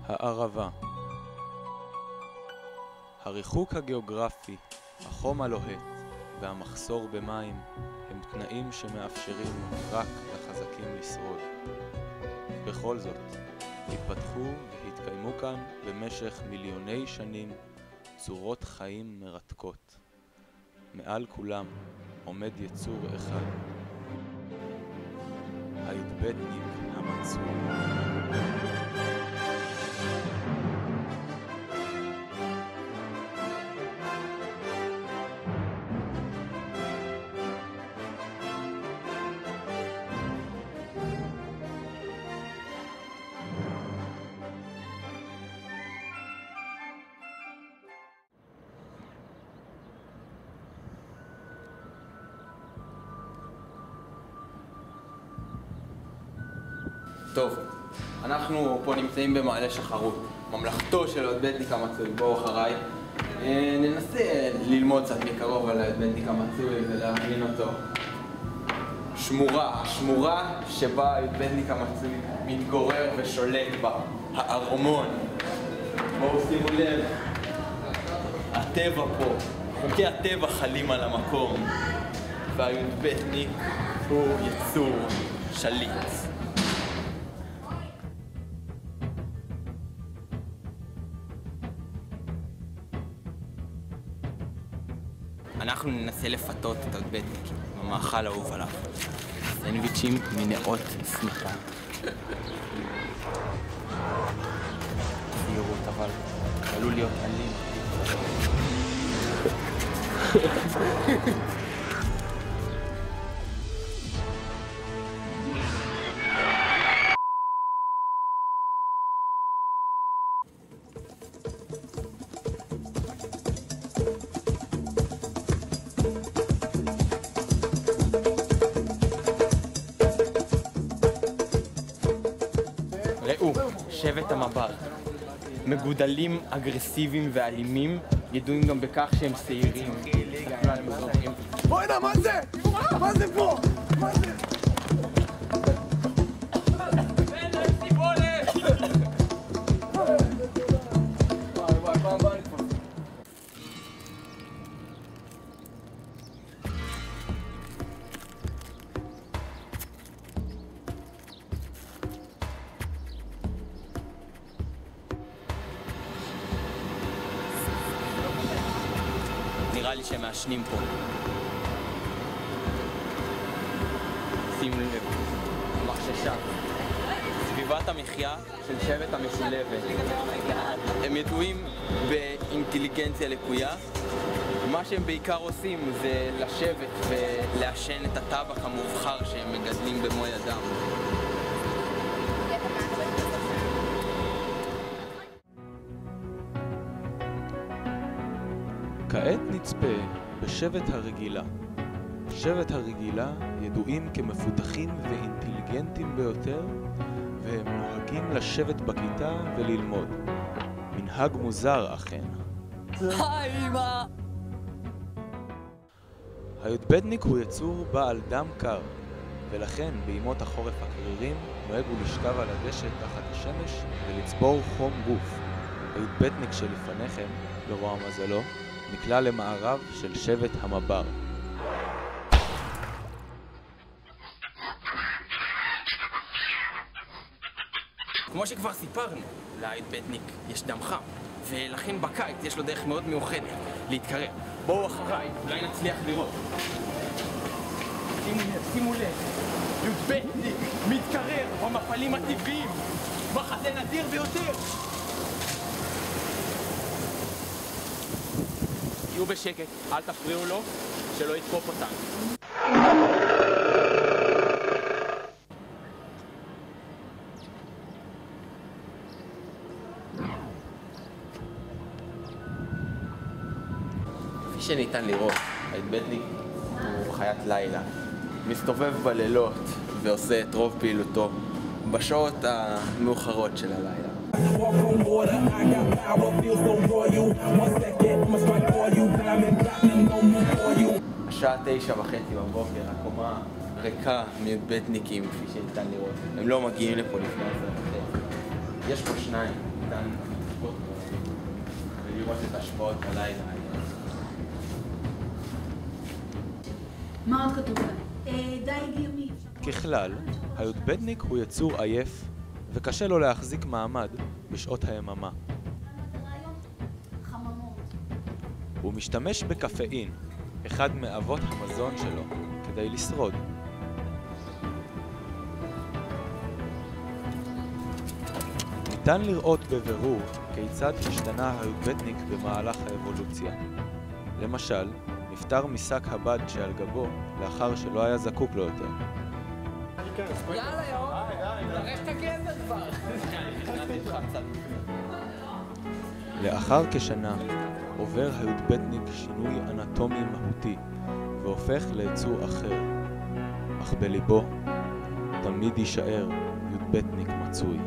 הערבה. הריחוק הגיאוגרפי, החום הלוהט והמחסור במים הם תנאים שמאפשרים רק לחזקים לשרוד. בכל זאת, התפתחו והתקיימו כאן במשך מיליוני שנים צורות חיים מרתקות. מעל כולם עומד יצור אחד, היודבטניק המצוי. טוב, אנחנו פה נמצאים במעלה שחרות, ממלכתו של היודבטניק המצוי. בואו אחריי. ננסה ללמוד קצת מקרוב על היודבטניק המצוי ולהבין אותו. שמורה שבה היודבטניק המצוי מתגורר ושולט בה, הארמון. בואו שימו לב, הטבע פה, חוקי הטבע חלים על המקום, והיודבטניק הוא יצור שליט. אנחנו ננסה לפתות את היודבטניק במאכל האהוב עליו. סנדוויצ'ים מנאות שמחה. זהירות, אבל עלול להיות אלים. ראו, שבט המב"ר. מגודלים, אגרסיביים ואלימים, ידועים גם בכך שהם שעירים. בואי נה, מה זה? מה זה פה? מה זה? נראה לי שהם מעשנים פה. שימו לב, מחששה. סביבת המחיה של שבט המשולבת. הם ידועים באינטליגנציה לקויה. מה שהם בעיקר עושים זה לשבת ולעשן את הטבק המובחר שהם מגדלים במו ידם. כעת נצפה בשבט הרגילה. שבט הרגילה ידועים כמפותחים ואינטליגנטים ביותר, והם נוהגים לשבת בכיתה וללמוד. מנהג מוזר אכן. היי אמא! היודבטניק הוא יצור בעל דם קר, ולכן בימות החורף הקרירים נוהג הוא לשכב על הדשא תחת השמש ולצבור חום גוף. היודבטניק שלפניכם, לרוע מזלו, נקלע למערב של שבט המב"ר. כמו שכבר סיפרנו, ליודבטניק יש דם חם, ולכן בקיץ יש לו דרך מאוד מיוחדת להתקרר. בואו אחריי, אולי נצליח לראות. שימו לב, יודבטניק מתקרר במפלים הטבעיים, מחזה נדיר ביותר. תהיו בשקט, אל תפריעו לו, שלא יתקוף אותנו. כפי שניתן לראות, היודבטניק הוא חיית לילה. מסתובב בלילות ועושה את רוב פעילותו בשעות המאוחרות של הלילה. השעה 9:30 בבוקר, הקומה ריקה מיודבטניקים כפי שניתן לראות. הם לא מגיעים לפה לפני 10:30. יש פה שניים. ניתן לצפות ולראות את השפעות הלילה. מה עוד כתוב כאן? די הגיוני. ככלל, הי"בניק הוא יצור עייף וקשה לו להחזיק מעמד בשעות היממה. חממות. הוא משתמש בקפאין, אחד מאבות המזון שלו, כדי לשרוד. ניתן לראות בבירור כיצד השתנה הי"בניק במהלך האבולוציה. למשל, נפטר משק הבד שעל גבו לאחר שלא היה זקוק לו יותר. יאללה יאור, תראה את הגזר כבר. לאחר כשנה עובר הי"בניק שינוי אנטומי מהותי והופך ליצור אחר, אך בליבו תמיד יישאר י"בניק מצוי.